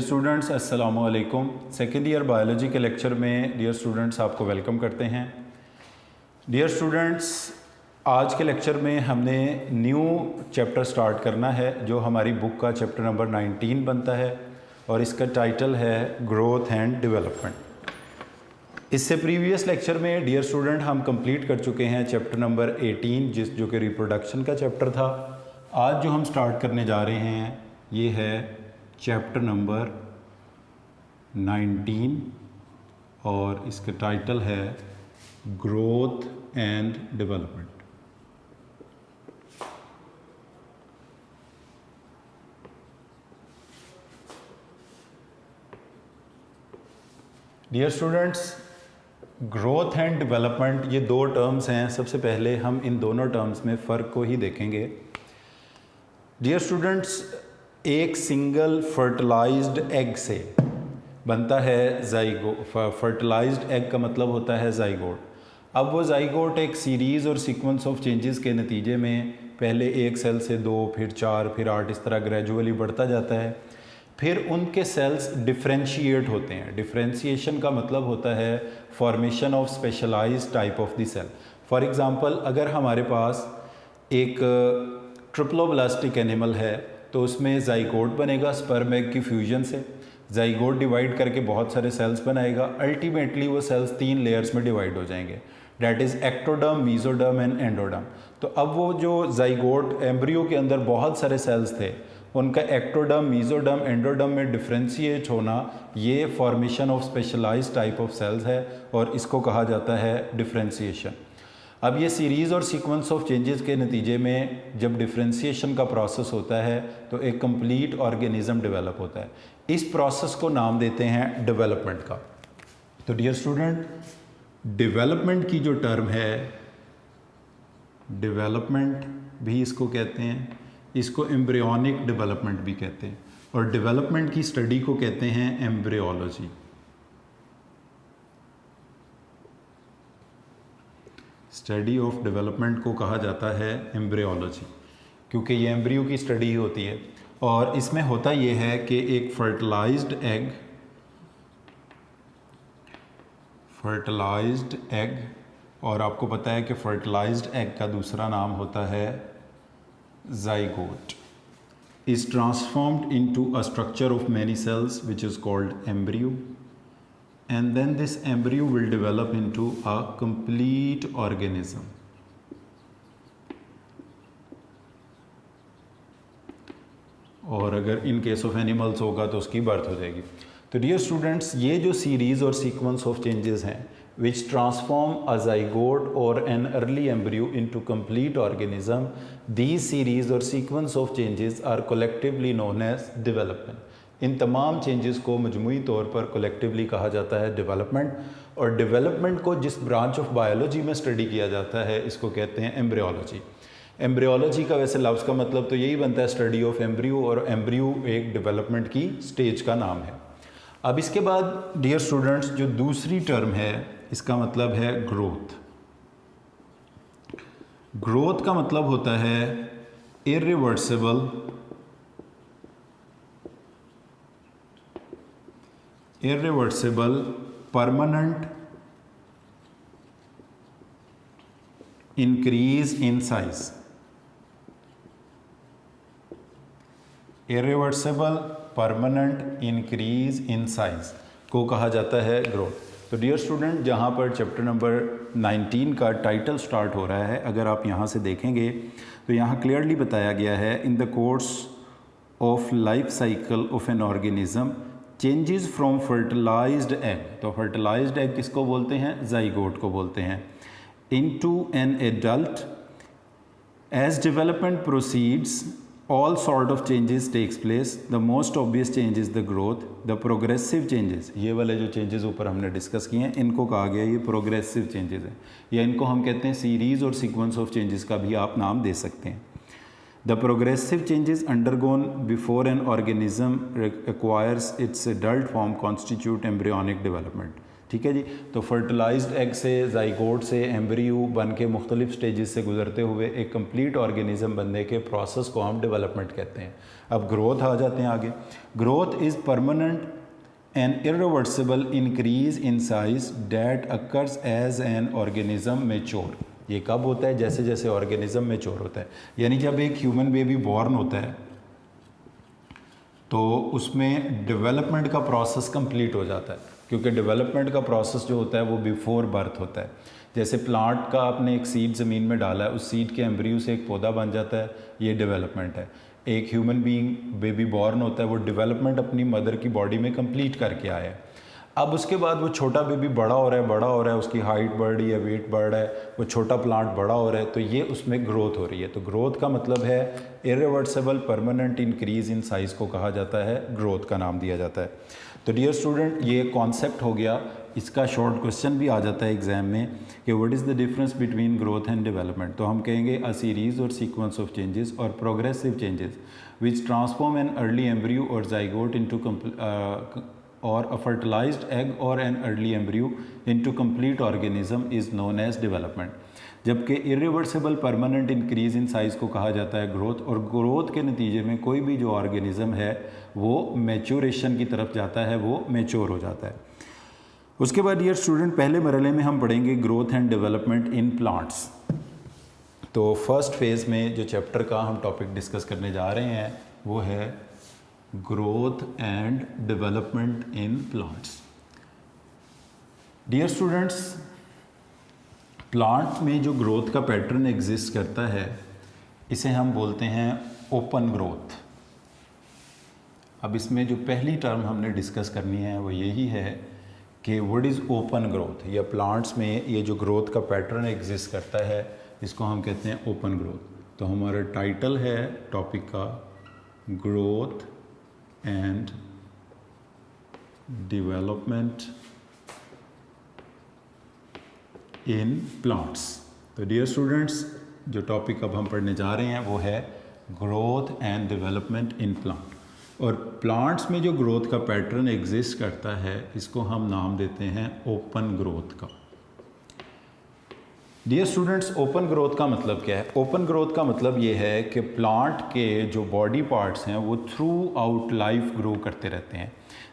Students अस्सलामु अलैकुम। Second year biology के लेक्चर में डियर स्टूडेंट्स आपको वेलकम करते हैं। डियर स्टूडेंट्स, आज के लेक्चर में हमने न्यू चैप्टर स्टार्ट करना है जो हमारी बुक का चैप्टर नंबर 19 बनता है और इसका टाइटल है ग्रोथ एंड डेवलपमेंट। इससे प्रीवियस लेक्चर में डियर स्टूडेंट हम कंप्लीट कर चुके हैं चैप्टर नंबर 18 जो कि रिप्रोडक्शन का चैप्टर था। आज जो हम स्टार्ट करने जा रहे हैं ये है चैप्टर नंबर 19 और इसका टाइटल है growth and development. Dear students, growth and development ये दो टर्म्स हैं। सबसे पहले हम इन दोनों टर्म्स में फ़र्क को ही देखेंगे। डियर स्टूडेंट्स, एक सिंगल फर्टिलाइज्ड एग से बनता है ज़ाइगोट। फर्टिलाइज्ड एग का मतलब होता है ज़ाइगोट। अब वो ज़ाइगोट एक सीरीज़ और सीक्वेंस ऑफ चेंजेस के नतीजे में पहले एक सेल से 2, फिर 4, फिर 8 इस तरह ग्रेजुअली बढ़ता जाता है। फिर उनके सेल्स डिफ्रेंशिएट होते हैं। डिफ्रेंशिएशन का मतलब होता है formation of specialised type of the cell. For example, अगर हमारे पास एक ट्रिप्लोब्लास्टिक एनिमल है तो उसमें ज़ाइगोट बनेगा स्पर्म एग की फ्यूजन से। ज़ाइगोट डिवाइड करके बहुत सारे सेल्स बनाएगा। अल्टीमेटली वो सेल्स 3 लेयर्स में डिवाइड हो जाएंगे, that is ectoderm, mesoderm and endoderm. तो अब वो जो ज़ाइगोट एम्ब्रियो के अंदर बहुत सारे सेल्स थे, उनका एक्टोडर्म, मीज़ोडर्म, एंडोडर्म में डिफ्रेंशिएट होना, ये formation of specialised type of cells है और इसको कहा जाता है डिफ्रेंशिएशन। अब ये सीरीज़ और सीक्वेंस ऑफ चेंजेस के नतीजे में जब डिफ्रेंशिएशन का प्रोसेस होता है तो एक कंप्लीट ऑर्गेनिज्म डेवलप होता है। इस प्रोसेस को नाम देते हैं डेवलपमेंट का। तो डियर स्टूडेंट, डेवलपमेंट की जो टर्म है, डेवलपमेंट भी इसको कहते हैं, इसको एम्ब्रियोनिक डेवलपमेंट भी कहते हैं और डेवलपमेंट की स्टडी को कहते हैं एम्ब्रियोलॉजी। स्टडी ऑफ डेवलपमेंट को कहा जाता है एम्ब्रियोलॉजी, क्योंकि ये एम्ब्रियो की स्टडी ही होती है। और इसमें होता ये है कि एक फर्टिलाइज्ड एग, और आपको पता है कि फर्टिलाइज्ड एग का दूसरा नाम होता है zygote, is transformed into a structure of many cells which is called embryo, and then this embryo will develop into a complete organism. और अगर इन केस ऑफ एनिमल्स होगा तो उसकी बर्थ हो जाएगी। तो डियर स्टूडेंट्स, ये जो सीरीज़ और सीक्वेंस ऑफ चेंजेस हैं which transform a zygote or an early embryo into complete organism, these series or sequence of changes are collectively known as development. इन तमाम चेंजेस को मजमूई तौर पर कलेक्टिवली कहा जाता है डेवलपमेंट। और डेवलपमेंट को जिस ब्रांच ऑफ बायोलॉजी में स्टडी किया जाता है इसको कहते हैं एम्ब्रियोलॉजी। एम्ब्रियोलॉजी का वैसे लफ्ज़ का मतलब तो यही बनता है स्टडी ऑफ एम्ब्रियो, और एम्ब्रियो एक डेवलपमेंट की स्टेज का नाम है। अब इसके बाद डियर स्टूडेंट्स, जो दूसरी टर्म है इसका मतलब है ग्रोथ। ग्रोथ का मतलब होता है irreversible permanent increase in size। irreversible permanent increase in size को कहा जाता है ग्रोथ। तो डियर स्टूडेंट, जहाँ पर चैप्टर नंबर 19 का टाइटल स्टार्ट हो रहा है, अगर आप यहाँ से देखेंगे तो यहाँ क्लियरली बताया गया है in the course of life cycle of an organism changes from fertilised egg. तो फर्टिलाइज्ड एग किसको बोलते हैं? ज़ाइगोट को बोलते हैं। Into an adult. As development proceeds all sort of changes takes place. The most obvious change is the growth. The progressive changes, ये वाले जो changes ऊपर हमने डिस्कस किए हैं, इनको कहा गया ये प्रोग्रेसिव चेंजेस है, या इनको हम कहते हैं सीरीज़ और सीक्वेंस ऑफ चेंजेस का भी आप नाम दे सकते हैं। The progressive changes undergone before an organism acquires its adult form constitute embryonic development. ठीक है जी। तो फर्टिलाइज्ड एग से, जाइगोट से एम्ब्रियो बन के मुख्तलिफ स्टेजेस से गुजरते हुए एक कंप्लीट ऑर्गेनिज्म बनने के प्रोसेस को हम डेवलपमेंट कहते हैं। अब ग्रोथ आ जाते हैं आगे। Growth is permanent and irreversible increase in size that occurs as an organism mature. ये कब होता है? जैसे जैसे ऑर्गेनिज्म मेच्योर होता है। यानी जब एक ह्यूमन बेबी बॉर्न होता है तो उसमें डेवलपमेंट का प्रोसेस कंप्लीट हो जाता है, क्योंकि डेवलपमेंट का प्रोसेस जो होता है वो बिफोर बर्थ होता है। जैसे प्लांट का आपने एक सीड ज़मीन में डाला है, उस सीड के एम्ब्रियो से एक पौधा बन जाता है, ये डेवलपमेंट है। एक ह्यूमन बीइंग बेबी बॉर्न होता है, वो डेवलपमेंट अपनी मदर की बॉडी में कंप्लीट करके आया है। अब उसके बाद वो छोटा बेबी बड़ा हो रहा है, उसकी हाइट बढ़ रही है, वेट बढ़ रहा है, वो छोटा प्लांट बड़ा हो रहा है, तो ये उसमें ग्रोथ हो रही है। तो ग्रोथ का मतलब है irreversible permanent increase in size को कहा जाता है, ग्रोथ का नाम दिया जाता है। तो डियर स्टूडेंट, ये कॉन्सेप्ट हो गया। इसका शॉर्ट क्वेश्चन भी आ जाता है एग्जाम में कि what is the difference between growth and development. तो हम कहेंगे अ सीरीज और सीक्वेंस ऑफ चेंजेस और progressive changes which transform an early embryo और zygote into or a fertilized egg or an early embryo into complete organism is known as development। जबकि irreversible permanent increase in size को कहा जाता है growth, और growth के नतीजे में कोई भी जो ऑर्गेनिज्म है वो मैच्योरेशन की तरफ जाता है, वो मैच्योर हो जाता है। उसके बाद डियर स्टूडेंट, पहले मरहले में हम पढ़ेंगे growth and development in plants. तो फर्स्ट फेज़ में जो चैप्टर का हम टॉपिक डिस्कस करने जा रहे हैं वो है growth and development in plants. Dear students, plant में जो ग्रोथ का पैटर्न एग्जिस्ट करता है इसे हम बोलते हैं ओपन ग्रोथ। अब इसमें जो पहली टर्म हमने डिस्कस करनी है वो यही है कि व्हाट इज़ ओपन ग्रोथ, या प्लांट्स में ये जो ग्रोथ का पैटर्न एग्जिस्ट करता है इसको हम कहते हैं ओपन ग्रोथ। तो हमारा टाइटल है टॉपिक का growth and development in plants. तो डियर स्टूडेंट्स, जो टॉपिक अब हम पढ़ने जा रहे हैं वो है growth and development in plant. और प्लांट्स में जो ग्रोथ का पैटर्न एग्जिस्ट करता है इसको हम नाम देते हैं ओपन ग्रोथ का। डियर स्टूडेंट्स, ओपन ग्रोथ का मतलब क्या है? ओपन ग्रोथ का मतलब ये है कि प्लांट के जो बॉडी पार्ट्स हैं वो थ्रू आउट लाइफ ग्रो करते रहते हैं।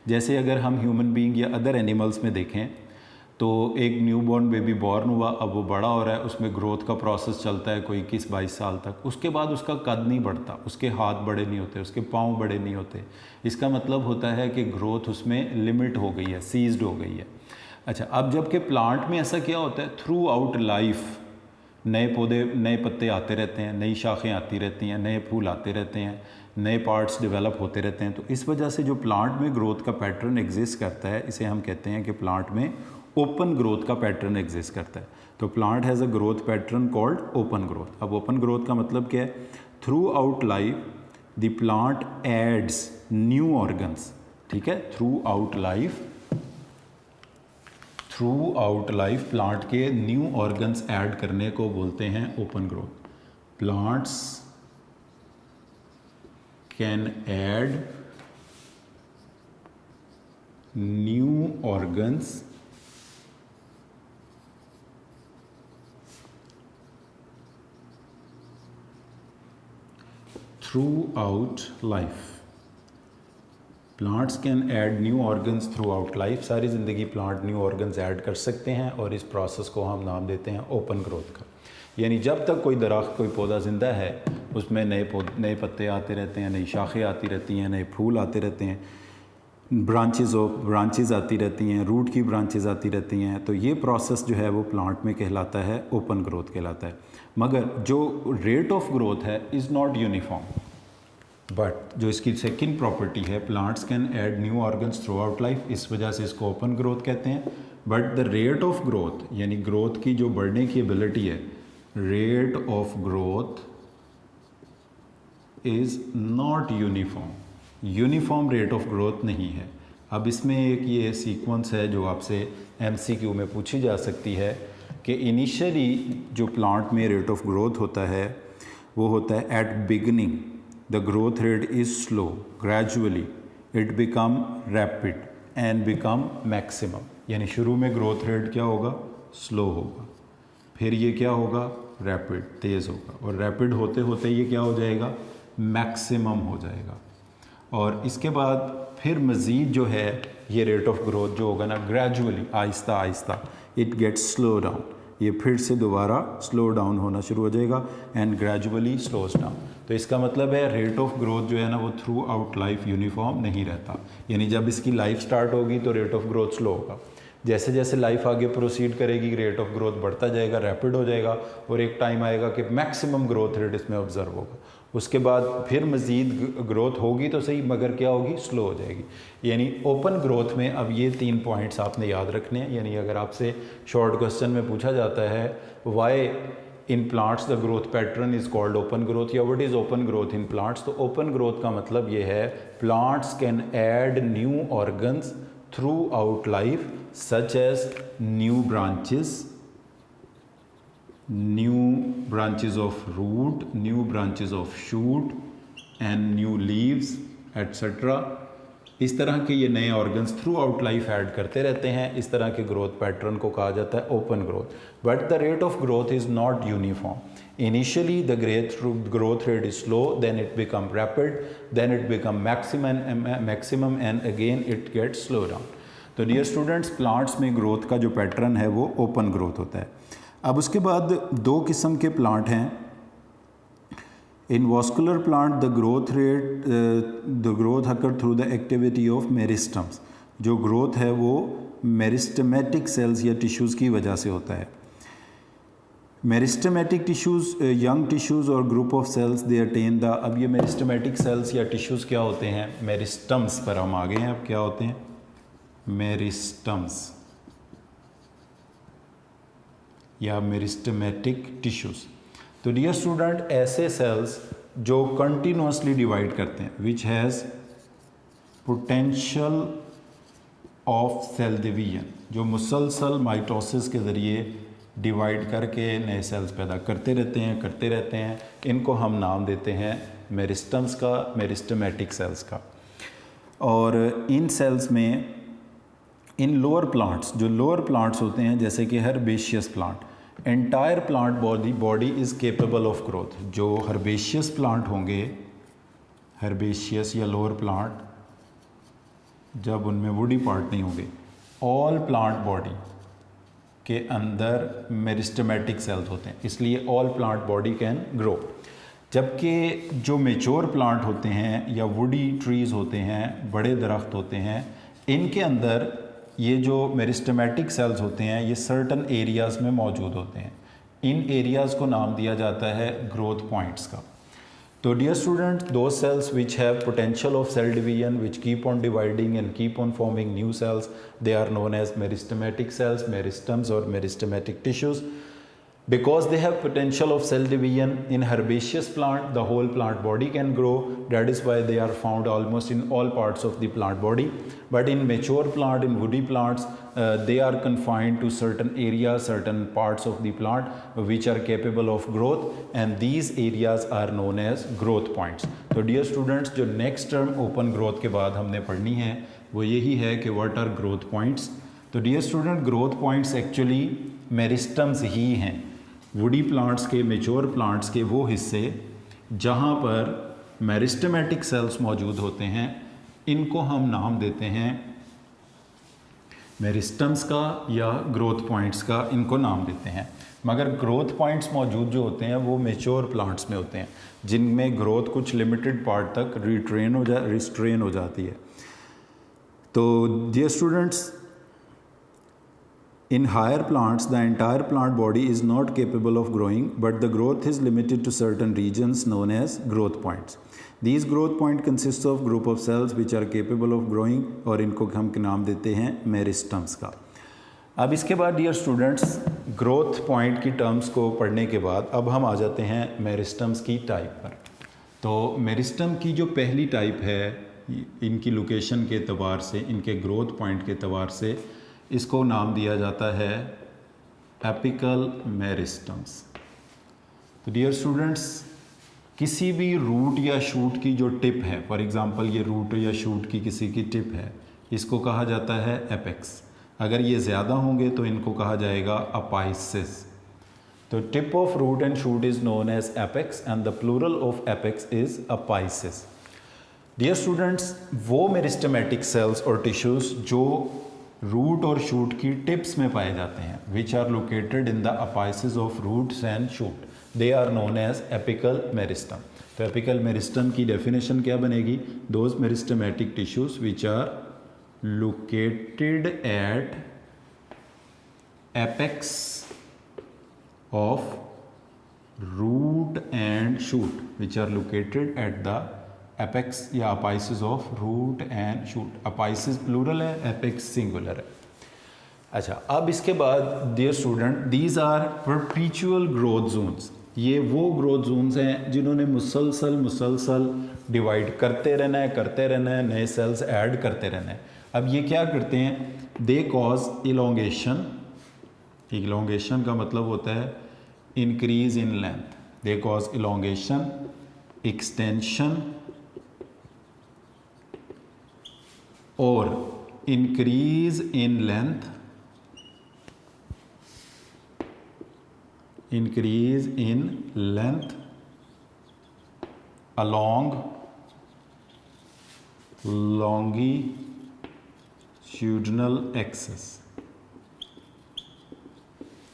जैसे अगर हम ह्यूमन बीइंग या अदर एनिमल्स में देखें तो एक न्यूबॉर्न बेबी बॉर्न हुआ, अब वो बड़ा हो रहा है, उसमें ग्रोथ का प्रोसेस चलता है कोई 21-22 साल तक। उसके बाद उसका कद नहीं बढ़ता, उसके हाथ बड़े नहीं होते, उसके पाँव बड़े नहीं होते। इसका मतलब होता है कि ग्रोथ उसमें लिमिट हो गई है, सीज्ड हो गई है। अच्छा, अब जबकि प्लांट में ऐसा क्या होता है, थ्रू आउट लाइफ नए पौधे, नए पत्ते आते रहते हैं, नई शाखें आती रहती हैं, नए फूल आते रहते हैं, नए पार्ट्स डेवलप होते रहते हैं। तो इस वजह से जो प्लांट में ग्रोथ का पैटर्न एग्जिस्ट करता है इसे हम कहते हैं कि प्लांट में ओपन ग्रोथ का पैटर्न एग्जिस्ट करता है। तो plant has a growth pattern called open growth. अब ओपन ग्रोथ का मतलब क्या है? Throughout life the plant adds new organs. ठीक है, थ्रू आउट लाइफ प्लांट के न्यू ऑर्गन्स ऐड करने को बोलते हैं open growth. Plants can add new organs throughout life. Plants can add new organs throughout life. सारी ज़िंदगी plant new organs add कर सकते हैं और इस प्रोसेस को हम नाम देते हैं ओपन ग्रोथ का। यानी जब तक कोई दरख्त, कोई पौधा ज़िंदा है उसमें नए पत्ते आते रहते हैं, नई शाखें आती रहती हैं, नए फूल आते रहते हैं, ब्रांचेज़ आती रहती हैं, रूट की ब्रांचेज़ आती रहती हैं। तो ये प्रोसेस जो है वो प्लांट में कहलाता है ओपन ग्रोथ कहलाता है। मगर जो रेट ऑफ ग्रोथ है इज़ नॉट यूनिफॉर्म। बट जो इसकी सेकंड प्रॉपर्टी है, plants can add new organs throughout life, इस वजह से इसको ओपन ग्रोथ कहते हैं। But the rate of growth, यानी ग्रोथ की जो बढ़ने की एबिलिटी है, rate of growth is not uniform rate of growth नहीं है। अब इसमें एक ये सीक्वेंस है जो आपसे MCQ में पूछी जा सकती है कि इनिशियली जो प्लांट में रेट ऑफ ग्रोथ होता है वो होता है at beginning the growth rate is slow, gradually it become rapid and become maximum, यानी शुरू में ग्रोथ रेट क्या होगा, स्लो होगा, फिर ये क्या होगा, रैपिड, तेज़ होगा, और रैपिड होते होते ये क्या हो जाएगा, मैक्सिमम हो जाएगा। और इसके बाद फिर मज़ीद जो है ये रेट ऑफ ग्रोथ जो होगा ना, gradually Aahista Aahista it gets slow down, ये फिर से दोबारा स्लो डाउन होना शुरू हो जाएगा एंड ग्रेजुअली स्लोज डाउन। तो इसका मतलब है रेट ऑफ ग्रोथ जो है ना वो थ्रू आउट लाइफ यूनिफॉर्म नहीं रहता, यानी जब इसकी लाइफ स्टार्ट होगी तो रेट ऑफ ग्रोथ स्लो होगा, जैसे जैसे लाइफ आगे प्रोसीड करेगी रेट ऑफ ग्रोथ बढ़ता जाएगा, रैपिड हो जाएगा, और एक टाइम आएगा कि मैक्सिमम ग्रोथ रेट इसमें ऑब्जर्व होगा। उसके बाद फिर मज़ीद ग्रोथ होगी तो सही, मगर क्या होगी, स्लो हो जाएगी। यानी ओपन ग्रोथ में अब ये 3 पॉइंट्स आपने याद रखने हैं। यानी अगर आपसे शॉर्ट क्वेश्चन में पूछा जाता है why in plants the growth pattern is called open growth, या what is open growth in plants, तो ओपन ग्रोथ का मतलब ये है plants can add new organs throughout life such as new branches of root, new branches of shoot and new leaves etc. इस तरह के ये नए organs throughout life add करते रहते हैं। इस तरह के ग्रोथ पैटर्न को कहा जाता है open growth. But the rate of growth is not uniform. Initially the growth rate is slow, then it become rapid, then it become maximum and again it gets slow down. तो dear students, plants में growth का जो pattern है वो open growth होता है। अब उसके बाद 2 किस्म के प्लांट हैं। In vascular plant the growth occur through the activity of meristems. जो ग्रोथ है वो मेरिस्टमेटिक सेल्स या टिश्यूज़ की वजह से होता है। मेरिस्टमेटिक टिश्यूज़, यंग टिश्यूज़ और group of cells they attain the. अब ये मेरिस्टमेटिक सेल्स या टिश्यूज़ क्या होते हैं, मेरिस्टम्स पर हम आ गए हैं। अब क्या होते हैं, मेरिस्टम्स या मेरिस्टमेटिक टिश्यूज़। तो डियर स्टूडेंट, ऐसे सेल्स जो कंटिन्यूसली डिवाइड करते हैं, which has potential of cell division, जो मुसलसल माइटोसिस के ज़रिए डिवाइड करके नए सेल्स पैदा करते रहते हैं, इनको हम नाम देते हैं मेरिस्टम्स का, मेरिस्टमेटिक सेल्स का। और इन सेल्स में इन लोअर प्लांट्स, जो लोअर प्लांट्स होते हैं जैसे कि herbaceous plant, entire plant body is capable of growth. जो हर्बेशियस प्लांट होंगे, हर्बेशियस या लोअर प्लांट, जब उनमें वुडी पार्ट नहीं होंगे, ऑल प्लांट बॉडी के अंदर मेरिस्टमेटिक सेल्स होते हैं, इसलिए all plant body can grow. जबकि जो मेच्योर प्लांट होते हैं या वुडी ट्रीज़ होते हैं, बड़े दरख्त होते हैं, इनके अंदर ये जो मेरिस्टमेटिक सेल्स होते हैं ये सर्टन एरियाज़ में मौजूद होते हैं। इन एरियाज़ को नाम दिया जाता है ग्रोथ पॉइंट्स का। तो dear student, those cells which have potential of cell division, which keep on dividing and keep on forming new cells, they are known as meristematic cells, meristems और meristematic tissues. Because they have potential of cell division, in herbaceous plant the whole plant body can grow, that is why they are found almost in all parts of the plant body. But in mature plant, in woody plants, they are confined to certain areas, certain parts of the plant which are capable of growth, and these areas are known as growth points. तो dear students, जो next term open growth के बाद हमने पढ़नी है वो यही है कि what are growth points। तो dear student, growth points actually meristems ही हैं, वुडी प्लांट्स के, मेच्योर प्लांट्स के वो हिस्से जहाँ पर मेरिस्टमेटिक सेल्स मौजूद होते हैं, इनको हम नाम देते हैं मेरिस्टम्स का या ग्रोथ पॉइंट्स का, इनको नाम देते हैं। मगर ग्रोथ पॉइंट्स मौजूद जो होते हैं वो मेच्योर प्लांट्स में होते हैं, जिनमें ग्रोथ कुछ लिमिटेड पार्ट तक रिस्ट्रेन हो जाती है। तो dear students, in higher plants, the entire plant body is not capable of growing, but the growth is limited to certain regions known as growth points. These growth point consists of group of cells which are capable of growing, और इनको हम नाम देते हैं meristems का। अब इसके बाद डियर स्टूडेंट्स, ग्रोथ पॉइंट की टर्म्स को पढ़ने के बाद अब हम आ जाते हैं मेरिस्टम्स की टाइप पर। तो मेरिस्टम की जो पहली टाइप है, इनकी लोकेशन के एतबार से, इनके ग्रोथ पॉइंट के एतबार से, इसको नाम दिया जाता है एपिकल मेरिस्टम्स। तो डियर स्टूडेंट्स, किसी भी रूट या शूट की जो टिप है, फॉर एग्जांपल ये रूट या शूट की किसी की टिप है, इसको कहा जाता है एपेक्स। अगर ये ज़्यादा होंगे तो इनको कहा जाएगा अपाइसिस। तो tip of root and shoot is known as apex and the plural of apex is apices. Dear students, वो मेरिस्टेमेटिक सेल्स और टिश्यूज़ जो रूट और शूट की टिप्स में पाए जाते हैं, which are located in the apices of roots and shoot, they are known as apical meristem. तो एपिकल मेरिस्टम की डेफिनेशन क्या बनेगी? Those meristematic tissues which are located at apex of root and shoot, which are located at the apex या apices of root and shoot. Apices plural है, apex singular है। अच्छा, अब इसके बाद dear student, these are perpetual growth zones. ये वो growth Jones हैं जिन्होंने मुसलसल डिवाइड करते रहना है, नए सेल्स ऐड करते रहना है। अब ये क्या करते हैं? दे कॉज इलोंगेशन। इलोंगेशन का मतलब होता है increase in length. They cause elongation, extension और increase in length, along longitudinal axis।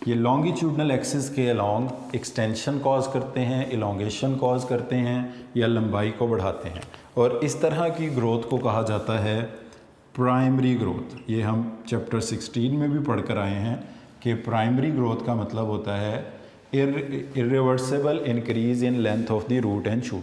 ये लॉन्गिट्यूडनल एक्सिस के अलॉन्ग एक्सटेंशन कॉज करते हैं, इलोंगेशन कॉज करते हैं या लंबाई को बढ़ाते हैं। और इस तरह की ग्रोथ को कहा जाता है प्राइमरी ग्रोथ। ये हम चैप्टर 16 में भी पढ़कर आए हैं कि प्राइमरी ग्रोथ का मतलब होता है irreversible increase in length of the root and shoot.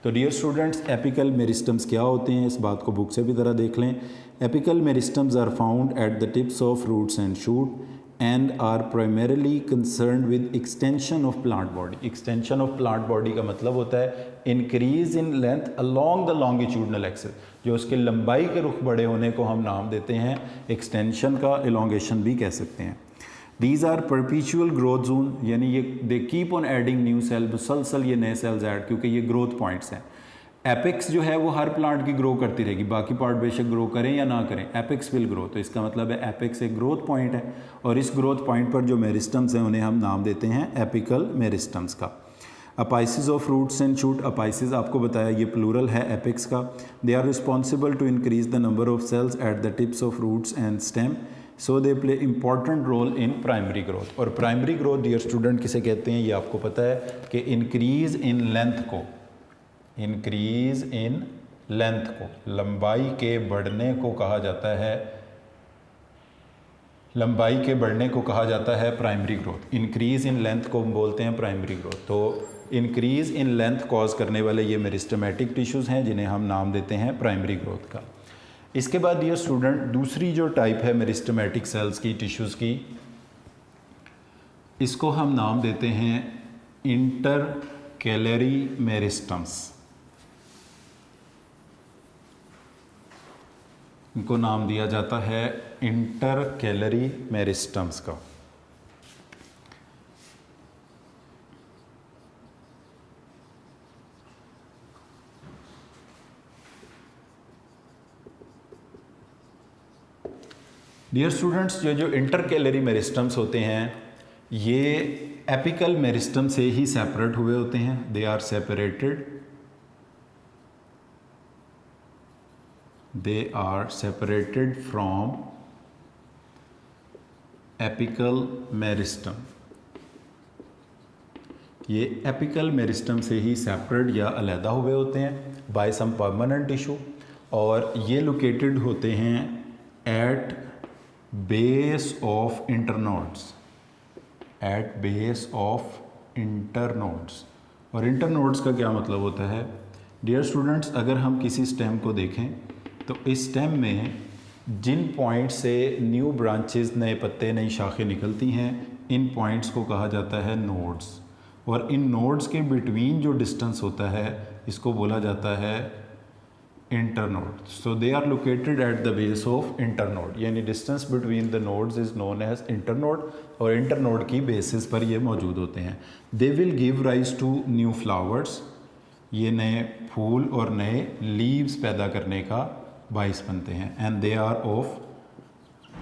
तो डियर स्टूडेंट्स, एपिकल मेरिस्टम्स क्या होते हैं, इस बात को बुक से भी ज़रा देख लें। Apical meristems are found at the tips of roots and shoot and are primarily concerned with extension of plant body। extension of plant body का मतलब होता है increase in length along the longitudinal axis। जो उसके लंबाई के रुख बड़े होने को हम नाम देते हैं extension का, elongation भी कह सकते हैं। These are perpetual growth zone, यानी ये they keep on adding new cell, मुसलसल ये नए cells ऐड, क्योंकि ये growth points हैं। एपेक्स जो है वो हर प्लांट की ग्रो करती रहेगी, बाकी पार्ट बेशक ग्रो करें या ना करें, एपेक्स विल ग्रो। तो इसका मतलब है एपेक्स एक ग्रोथ पॉइंट है और इस ग्रोथ पॉइंट पर जो मेरिस्टम्स हैं उन्हें हम नाम देते हैं एपिकल मेरिस्टम्स का। Apices of roots and shoot, apices आपको बताया ये प्लूरल है एपेक्स का। They are responsible to increase the number of cells at the tips of roots and stem, so they play important role in primary growth. और primary growth dear student किसे कहते हैं, ये आपको पता है कि इंक्रीज इन लेंथ को, इंक्रीज इन लेंथ को, लंबाई के बढ़ने को कहा जाता है, लंबाई के बढ़ने को कहा जाता है primary growth. Increase in length को हम बोलते हैं प्राइमरी ग्रोथ। तो इंक्रीज इन लेंथ कॉज करने वाले ये मेरिस्टेमेटिक टिश्यूज़ हैं जिन्हें हम नाम देते हैं प्राइमरी ग्रोथ का। इसके बाद डियर स्टूडेंट, दूसरी जो टाइप है मेरिस्टेमेटिक सेल्स की, टिश्यूज़ की, इसको हम नाम देते हैं इंटरकैलरी मेरिस्टम्स। इनको नाम दिया जाता है इंटरकैलरी मेरिस्टम्स का। डियर स्टूडेंट्स, ये जो इंटरकैलरी मेरिस्टम्स होते हैं ये एपिकल मेरिस्टम से ही सेपरेट हुए होते हैं। They are separated, they are separated from apical meristem। ये एपिकल मेरिस्टम से ही सेपरेट या अलहदा हुए होते हैं बाय सम परमानेंट टिश्यू, और ये लोकेटेड होते हैं at base of internodes, at base of internodes. और इंटरनोड्स का क्या मतलब होता है डियर स्टूडेंट्स, अगर हम किसी स्टेम को देखें तो इस स्टेम में जिन पॉइंट से न्यू ब्रांचेस, नए पत्ते, नई शाखें निकलती हैं, इन पॉइंट्स को कहा जाता है नोड्स। और इन नोड्स के बिटवीन जो डिस्टेंस होता है इसको बोला जाता है internode. So they are located at the base of internode, यानी distance between the nodes is known as internode, और इंटरनोड की बेसिस पर ये मौजूद होते हैं। They will give rise to new flowers, ये नए फूल और नए लीव्स पैदा करने का बाइस बनते हैं, and they are of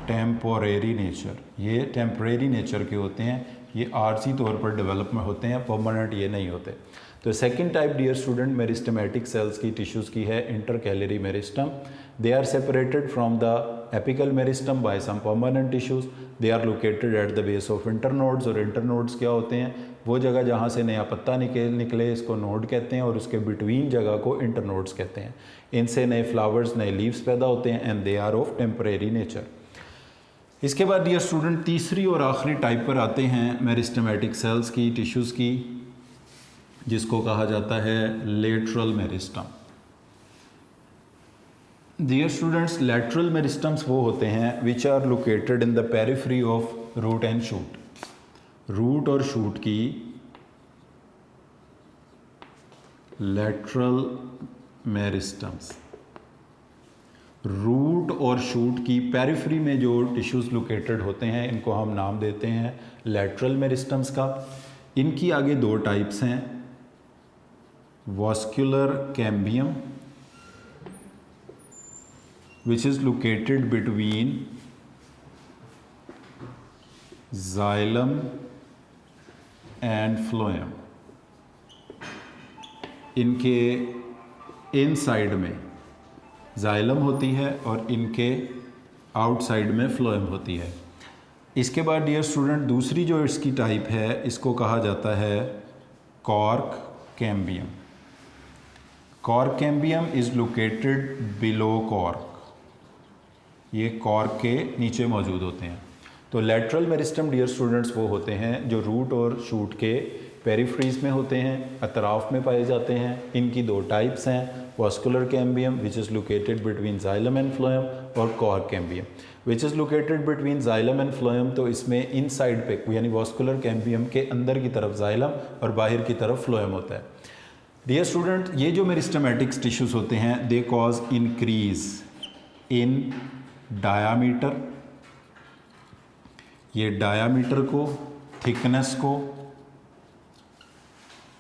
temporary nature. ये टेम्परेरी नेचर के होते हैं, ये आरसी तौर पर डेवलपमेंट होते हैं, परमानेंट ये नहीं होते। तो second type dear student meristematic cells की टिश्यूज़ की है intercalary meristem. They are separated from the apical meristem by some permanent tissues. They are located at the base of internodes. और इंटरनोड्स क्या होते हैं? वो जगह जहाँ से नया पत्ता निकले इसको नोड कहते हैं, और उसके बिटवीन जगह को इंटरनोड्स कहते हैं। इनसे नए फ्लावर्स, नए लीव्स पैदा होते हैं, and they are of temporary nature. इसके बाद डियर स्टूडेंट तीसरी और आखिरी टाइप पर आते हैं मेरिस्टेमेटिक सेल्स की टिश्यूज़ की, जिसको कहा जाता है lateral meristem. Dear students, lateral meristems वो होते हैं which are located in the periphery of root and shoot. Root और शूट की लेटरल मेरिस्टम्स, रूट और शूट की पेरिफेरी में जो टिश्यूज़ लोकेटेड होते हैं इनको हम नाम देते हैं लेटरल मेरिस्टम्स का। इनकी आगे दो टाइप्स हैं, vascular cambium which is located between xylem and phloem। इनके इनसाइड में जाइलम होती है और इनके आउटसाइड में फ्लोएम होती है। इसके बाद डियर स्टूडेंट दूसरी जो इसकी टाइप है इसको कहा जाता है cork cambium. Cork cambium is located below cork. ये कॉर्क के नीचे मौजूद होते हैं। तो लेटरल मेरिस्टम डियर स्टूडेंट्स वो होते हैं जो रूट और शूट के पेरिफ्रीज में होते हैं, अतराफ में पाए जाते हैं। इनकी दो टाइप्स हैं, vascular cambium which is located between xylem and phloem, और cork cambium which is located between xylem and phloem. तो इसमें इन साइड पे यानी वास्कुलर कैम्बियम के अंदर की तरफ जाइलम और बाहर की तरफ फ्लोएम होता है। डियर स्टूडेंट, ये जो मेरिस्टेमेटिक टिश्यूज़ होते हैं दे कॉज इंक्रीज इन डायामीटर। ये डायामीटर को, थिकनेस को,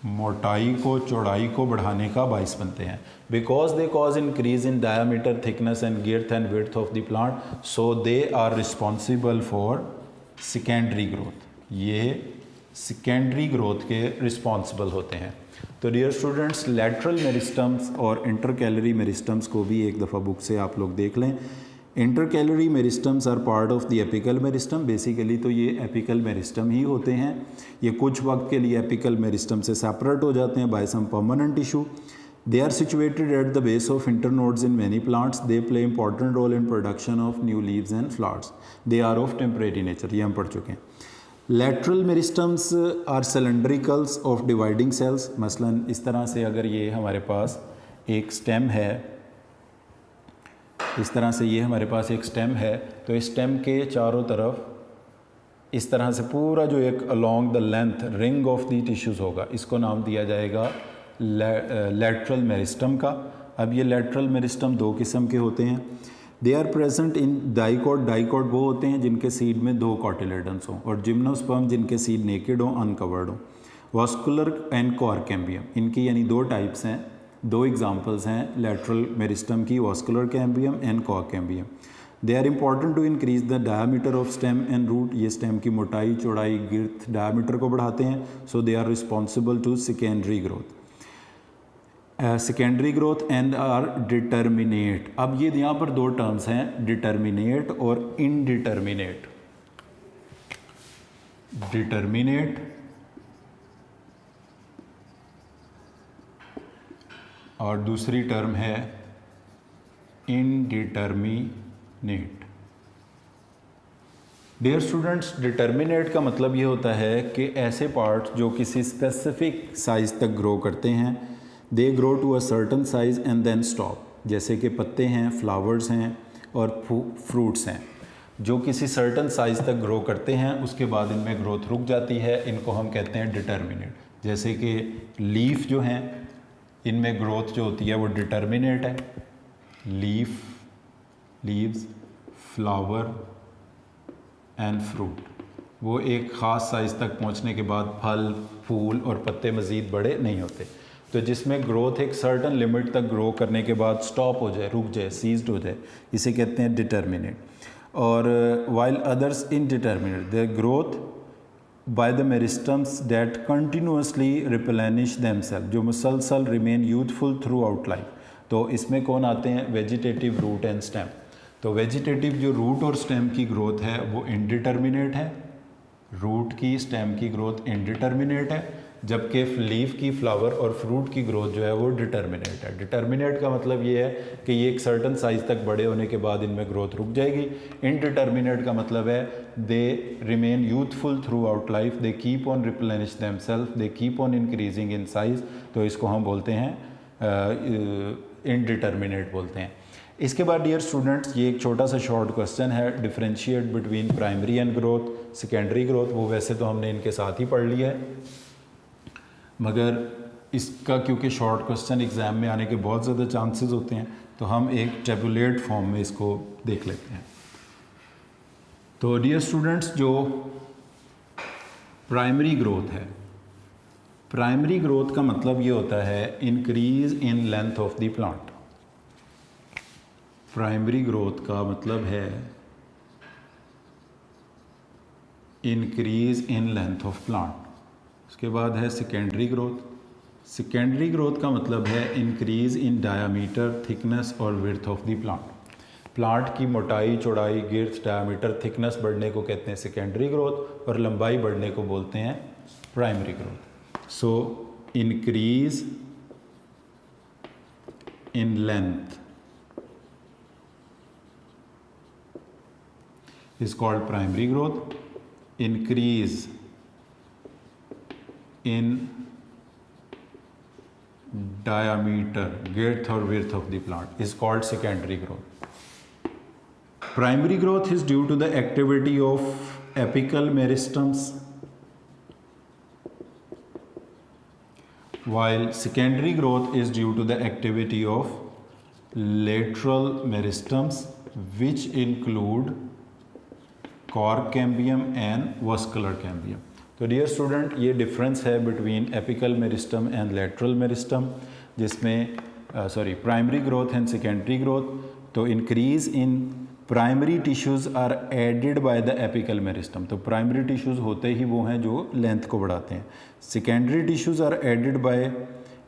मोटाई को, चौड़ाई को बढ़ाने का बाइस बनते हैं। Because they cause increase in diameter, thickness and girth and width of the plant, so they are responsible for secondary growth. ये सेकेंडरी ग्रोथ के रिस्पॉन्सिबल होते हैं। तो डियर स्टूडेंट्स, लेटरल मेरिस्टम्स और इंटरकैलरी मेरिस्टम्स को भी एक दफ़ा बुक से आप लोग देख लें। Intercalary meristems are part of the apical meristem. Basically तो ये एपिकल मेरिस्टम ही होते हैं। ये कुछ वक्त के लिए एपिकल मेरिस्टम से सेपरेट हो जाते हैं by some permanent tissue. They are situated at the base of internodes in many plants. They play important role in production of new leaves and flowers. They are of temporary nature, ये हम पढ़ चुके हैं। Lateral meristems are cylindricals of dividing cells. मसलन इस तरह से अगर ये हमारे पास एक स्टेम है, इस तरह से ये हमारे पास एक स्टेम है, तो इस स्टेम के चारों तरफ इस तरह से पूरा जो एक along the length ring of the tissues होगा, इसको नाम दिया जाएगा लेटरल मेरिस्टम का। अब ये लेटरल मेरिस्टम दो किस्म के होते हैं। They are present in dicot. Dicot वो होते हैं जिनके सीड में दो कॉटिलेडन्स हों, और जिम्नोस्पर्म जिनके सीड नेकेड हों, अनकवर्ड हों। वास्कुलर एंड कॉर्क कैम्बियम, इनकी यानी दो टाइप्स हैं, दो एग्जांपल्स हैं लेटरल मेरिस्टम की, vascular cambium and cork cambium. They are important to increase the diameter of stem and root. ये स्टेम की मोटाई, चौड़ाई, गिर्थ, डायामीटर को बढ़ाते हैं। So they are responsible to secondary growth. Secondary growth and are determinate. अब ये यहाँ पर दो टर्म्स हैं, डिटर्मिनेट और इनडिटर्मिनेट। डिटर्मिनेट और दूसरी टर्म है इनडिटर्मिनेट। डियर स्टूडेंट्स, डिटर्मिनेट का मतलब ये होता है कि ऐसे पार्ट्स जो किसी स्पेसिफिक साइज़ तक ग्रो करते हैं, they grow to a certain size and then stop. जैसे कि पत्ते हैं, फ्लावर्स हैं और फ्रूट्स हैं, जो किसी सर्टन साइज़ तक ग्रो करते हैं उसके बाद इनमें ग्रोथ रुक जाती है, इनको हम कहते हैं डिटर्मिनेट। जैसे कि लीफ जो हैं, इनमें ग्रोथ जो होती है वो डिटर्मिनेट है। लीव्स, फ्लावर एंड फ्रूट, वो एक ख़ास साइज़ तक पहुंचने के बाद फल, फूल और पत्ते मज़ीद बड़े नहीं होते। तो जिसमें ग्रोथ एक सर्टन लिमिट तक ग्रो करने के बाद स्टॉप हो जाए, रुक जाए, सीज्ड हो जाए, इसे कहते हैं डिटर्मिनेट। और while others indeterminate, the growth by the meristems that continuously replenish themself, जो मुसलसल remain youthful throughout life. तो इसमें कौन आते हैं? Vegetative, root and stem. तो वेजिटेटिव जो रूट और स्टेम की ग्रोथ है वो इनडिटर्मिनेट है, रूट की, स्टेम की ग्रोथ इनडिटर्मिनेट है, जबकि लीफ की, फ्लावर और फ्रूट की ग्रोथ जो है वो डिटर्मिनेट है। डिटर्मिनेट का मतलब ये है कि ये एक सर्टन साइज़ तक बड़े होने के बाद इनमें ग्रोथ रुक जाएगी। इनडिटर्मिनेट का मतलब है they remain youthful throughout life, they keep on replenish themself, they keep on increasing in size. तो इसको हम बोलते हैं इनडिटर्मिनेट बोलते हैं। इसके बाद डियर स्टूडेंट्स, ये एक छोटा सा शॉर्ट क्वेश्चन है, differentiate between primary and growth, secondary growth. वो वैसे तो हमने इनके साथ ही पढ़ लिया है, मगर इसका क्योंकि शॉर्ट क्वेश्चन एग्ज़ाम में आने के बहुत ज़्यादा चांसेस होते हैं, तो हम एक टेबुलेट फॉर्म में इसको देख लेते हैं। तो डियर स्टूडेंट्स, जो प्राइमरी ग्रोथ है, प्राइमरी ग्रोथ का मतलब ये होता है increase in length of the plant. Primary growth का मतलब है increase in length of plant. उसके बाद है सेकेंडरी ग्रोथ। सेकेंडरी ग्रोथ का मतलब है इंक्रीज इन डायामीटर, थिकनेस और width of the plant. Plant की मोटाई, चौड़ाई, गिर्थ, डायामीटर, थिकनेस बढ़ने को कहते हैं सेकेंडरी ग्रोथ, और लंबाई बढ़ने को बोलते हैं primary growth. So increase in length is called primary growth. Increase in diameter, girth or width of the plant is called secondary growth. Primary growth is due to the activity of apical meristems, while secondary growth is due to the activity of lateral meristems, which include cork cambium and vascular cambium. तो dear student, ये difference है between apical meristem and lateral meristem, जिसमें primary growth and secondary growth. तो increase in primary tissues are added by the apical meristem. तो primary tissues होते ही वो हैं जो लेंथ को बढ़ाते हैं। Secondary tissues are added by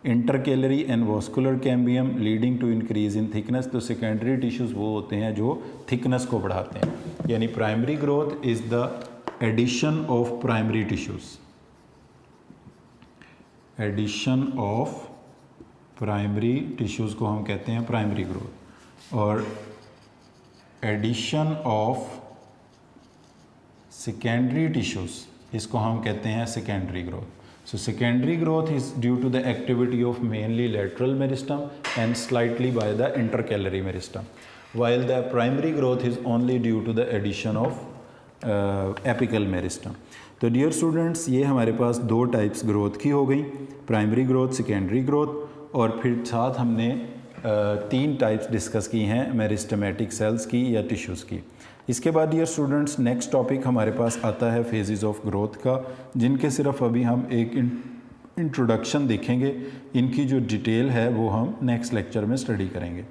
intercalary and vascular cambium leading to increase in thickness. तो सेकेंडरी टिश्यूज़ वो होते हैं जो थिकनेस को बढ़ाते हैं। यानी primary growth is the addition of primary tissues, addition of primary tissues को हम कहते हैं प्राइमरी ग्रोथ, और एडिशन ऑफ सेकेंडरी टिश्यूज़ इसको हम कहते हैं secondary growth. So secondary growth is due to the activity of mainly lateral meristem and slightly by the intercalary meristem, while the primary growth is only due to the addition of apical meristem. तो dear students, ये हमारे पास दो types growth की हो गई, primary growth, secondary growth, और फिर साथ हमने तीन टाइप्स डिस्कस की हैं मेरिस्टेमेटिक सेल्स की या टिश्यूज़ की। इसके बाद डियर स्टूडेंट्स, नेक्स्ट टॉपिक हमारे पास आता है फेजेस ऑफ ग्रोथ का, जिनके सिर्फ अभी हम एक इंट्रोडक्शन देखेंगे। इनकी जो डिटेल है वो हम नेक्स्ट लेक्चर में स्टडी करेंगे।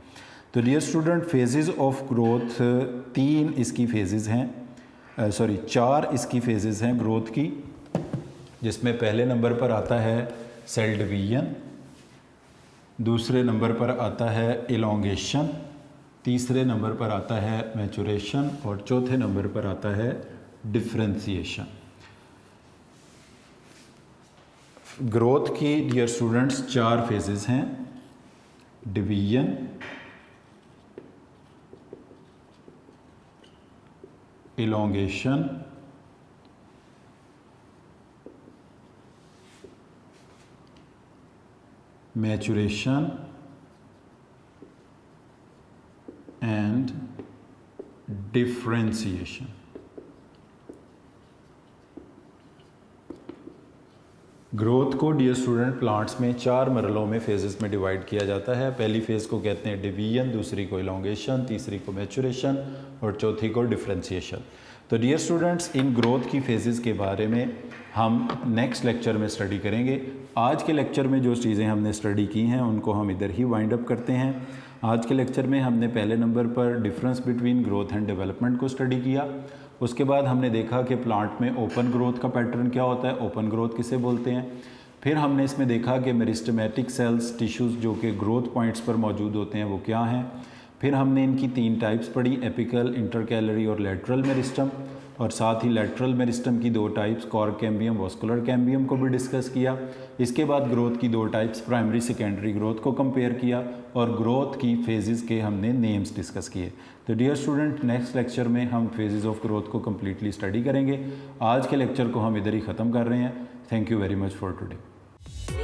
तो dear student, phases of growth तीन इसकी फेजेस हैं, चार इसकी फेजेस हैं ग्रोथ की, जिसमें पहले नंबर पर आता है सेल डिवीजन, दूसरे नंबर पर आता है इलोंगेशन, तीसरे नंबर पर आता है मैचुरेशन, और चौथे नंबर पर आता है डिफरेंशिएशन। ग्रोथ की डियर स्टूडेंट्स चार फेजेस हैं, division, elongation, maturation and differentiation. Growth को डियर स्टूडेंट प्लांट्स में 4 मरलों में फेजेस में डिवाइड किया जाता है। पहली फेज़ को कहते हैं डिवीजन, दूसरी को इलोंगेशन, तीसरी को मैचुरेशन और चौथी को डिफरेंशिएशन। तो डियर स्टूडेंट्स, इन ग्रोथ की फेजेस के बारे में हम नेक्स्ट लेक्चर में स्टडी करेंगे। आज के लेक्चर में जो चीज़ें हमने स्टडी की हैं उनको हम इधर ही वाइंड अप करते हैं। आज के लेक्चर में हमने पहले नंबर पर difference between growth and development को स्टडी किया। उसके बाद हमने देखा कि प्लांट में ओपन ग्रोथ का पैटर्न क्या होता है, ओपन ग्रोथ किसे बोलते हैं। फिर हमने इसमें देखा कि मेरिस्टेमेटिक सेल्स टिश्यूज़ जो कि ग्रोथ पॉइंट्स पर मौजूद होते हैं वो क्या हैं। फिर हमने इनकी 3 टाइप्स पढ़ी, एपिकल, इंटरकैलरी और लेटरल मेरिस्टम, और साथ ही लेटरल मेरिस्टम की 2 types, cork cambium, vascular cambium को भी डिस्कस किया। इसके बाद ग्रोथ की 2 टाइप्स, प्राइमरी सेकेंडरी ग्रोथ को कंपेयर किया और ग्रोथ की फेजेस के हमने नेम्स डिस्कस किए। तो डियर स्टूडेंट, नेक्स्ट लेक्चर में हम फेजेस ऑफ ग्रोथ को कम्प्लीटली स्टडी करेंगे। आज के लेक्चर को हम इधर ही ख़त्म कर रहे हैं। Thank you very much for today.